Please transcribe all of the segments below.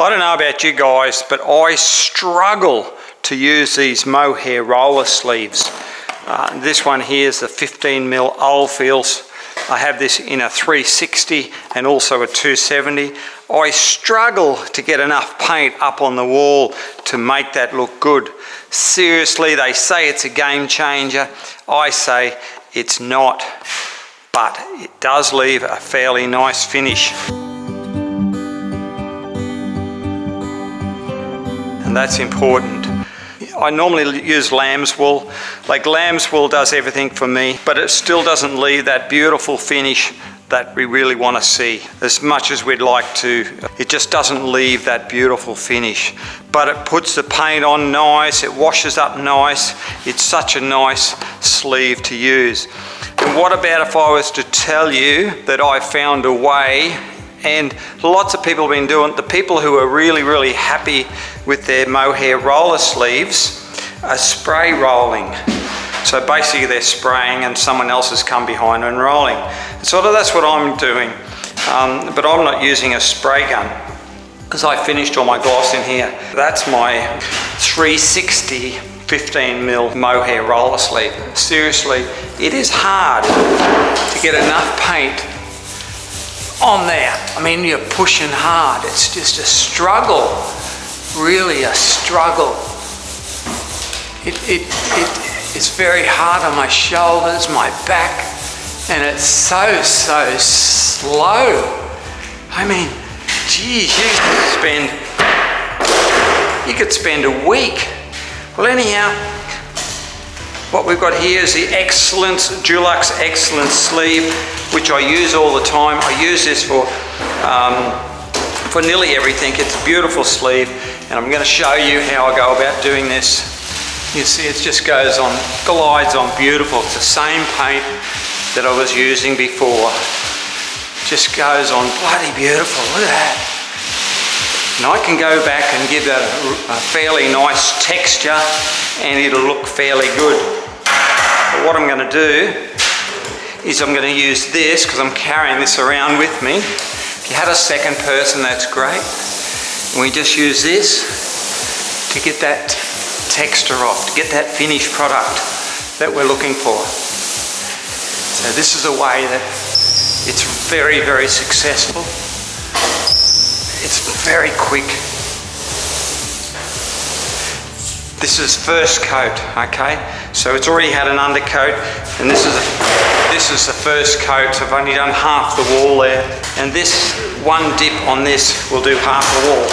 I don't know about you guys, but I struggle to use these mohair roller sleeves. This one here is the 15mm Oldfields. I have this in a 360 and also a 270. I struggle to get enough paint up on the wall to make that look good. Seriously, they say it's a game changer. I say it's not, but it does leave a fairly nice finish. And that's important. I normally use lamb's wool. Like lamb's wool does everything for me, but it still doesn't leave that beautiful finish that we really want to see. As much as we'd like to, it just doesn't leave that beautiful finish. But it puts the paint on nice, it washes up nice. It's such a nice sleeve to use. And what about if I was to tell you that I found a way, and lots of people have been doing it, the people who are really happy with their mohair roller sleeves are spray rolling. So basically they're spraying and someone else has come behind and rolling. So that's what I'm doing, but I'm not using a spray gun because I finished all my gloss in here. That's my 360 15mm mohair roller sleeve. Seriously, it is hard to get enough paint on there. I mean, you're pushing hard. It's just a struggle, really a struggle. It's very hard on my shoulders, my back, and it's so slow. I mean, geez, you could spend a week. Well, anyhow, what we've got here is the Excellence, Dulux Excellence sleeve, which I use all the time. I use this for nearly everything. It's a beautiful sleeve, and I'm going to show you how I go about doing this. You see, it just goes on, glides on beautiful. It's the same paint that I was using before. Just goes on bloody beautiful. Look at that. And I can go back and give that a fairly nice texture, and it'll look fairly good. But what I'm going to do is I'm going to use this because I'm carrying this around with me. If you had a second person, that's great. And we just use this to get that texture off, to get that finished product that we're looking for. So this is a way that it's very successful. It's very quick. This is first coat, okay? So it's already had an undercoat, and this is the first coat. So I've only done half the wall there, and this one dip on this will do half the wall.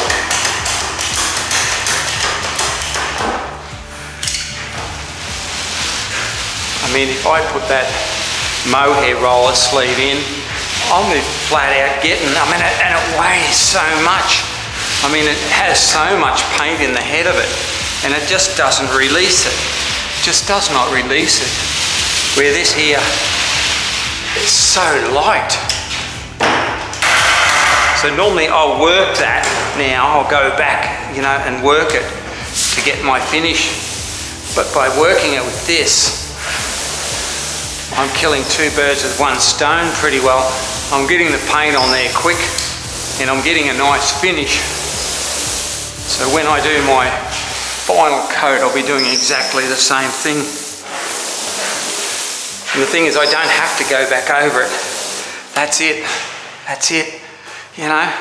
I mean, if I put that mohair roller sleeve in, I'll be flat out getting, and it weighs so much. I mean, it has so much paint in the head of it, and it just doesn't release it. Just does not release it. Where this here is so light. So normally I'll work that now. I'll go back, you know, and work it to get my finish. But by working it with this, I'm killing two birds with one stone pretty well. I'm getting the paint on there quick, and I'm getting a nice finish. So when I do my final coat, I'll be doing exactly the same thing. And the thing is, I don't have to go back over it. That's it, you know.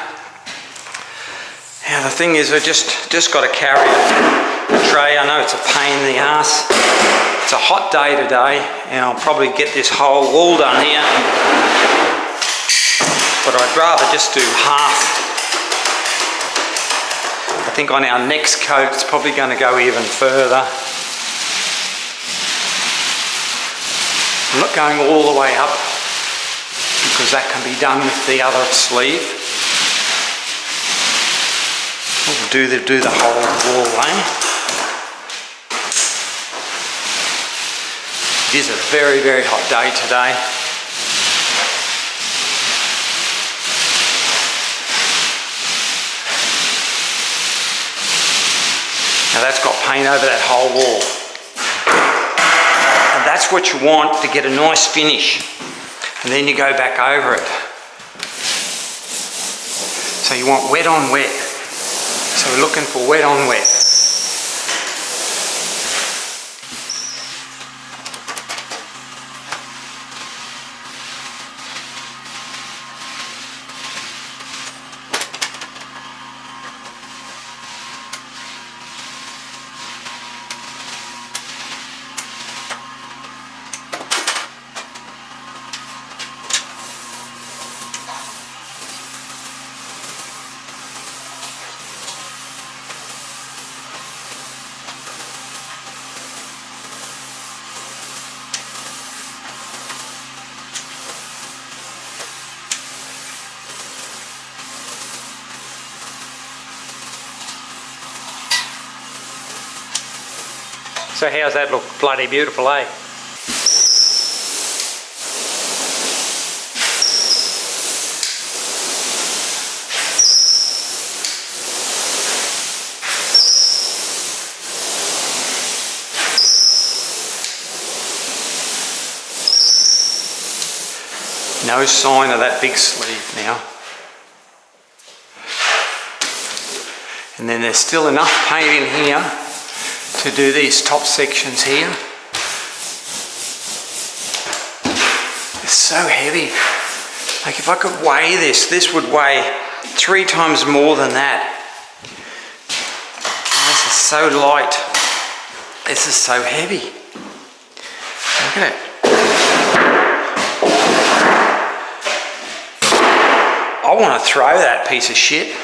Now the thing is, I just got to carry a tray. I know it's a pain in the ass. It's a hot day today, and I'll probably get this whole wall done here. But I'd rather just do half. I think on our next coat, it's probably going to go even further. I'm not going all the way up because that can be done with the other sleeve. We'll do the whole wall, eh? It is a very hot day today. Now that's got paint over that whole wall. And that's what you want to get a nice finish. And then you go back over it. So you want wet on wet. So we're looking for wet on wet. So how's that look? Bloody beautiful, eh? No sign of that big sleeve now. And then there's still enough paint in here to do these top sections here. It's so heavy. Like if I could weigh this would weigh 3 times more than that. This is so light. This is so heavy. Look at it. I want to throw that piece of shit,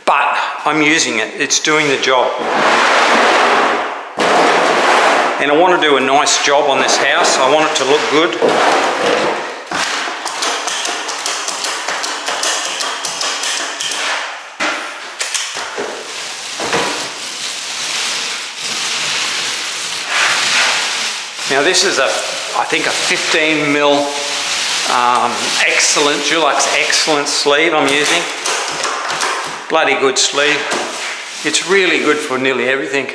but I'm using it. It's doing the job. And I want to do a nice job on this house. I want it to look good. Now this is I think a 15mm excellent, Dulux excellent sleeve I'm using. Bloody good sleeve. It's really good for nearly everything.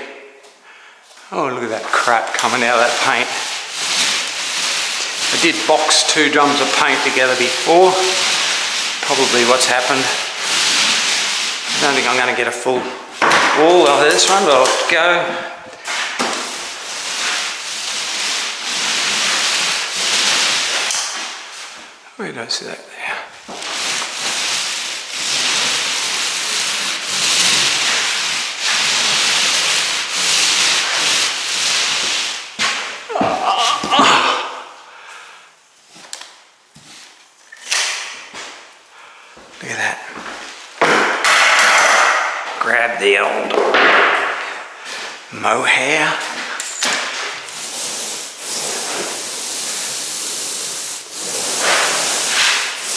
Oh, look at that crap coming out of that paint. I did box 2 drums of paint together before. Probably what's happened. I don't think I'm going to get a full wall of this one, but I'll have to go. Where did I see that there? Look at that. Grab the old mohair.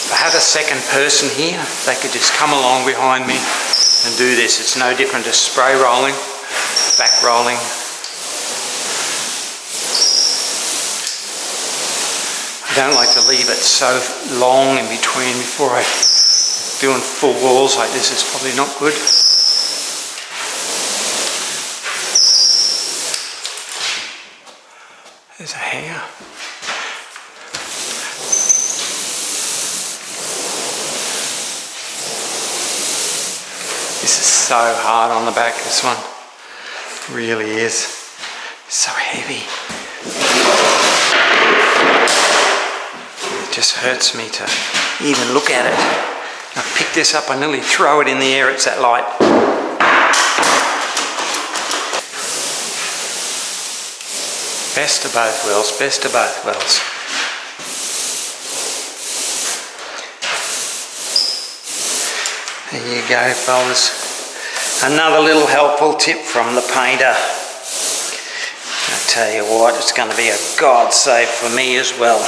If I had a second person here, they could just come along behind me and do this. It's no different to spray rolling, back rolling. I don't like to leave it so long in between before I doing full walls like this. Is probably not good. There's a hair. This is so hard on the back, this one. It really is. It's so heavy. It just hurts me to even look at it. I pick this up, I nearly throw it in the air, it's that light. Best of both worlds, best of both worlds. There you go, fellas. Another little helpful tip from the painter. I tell you what, it's going to be a God save for me as well.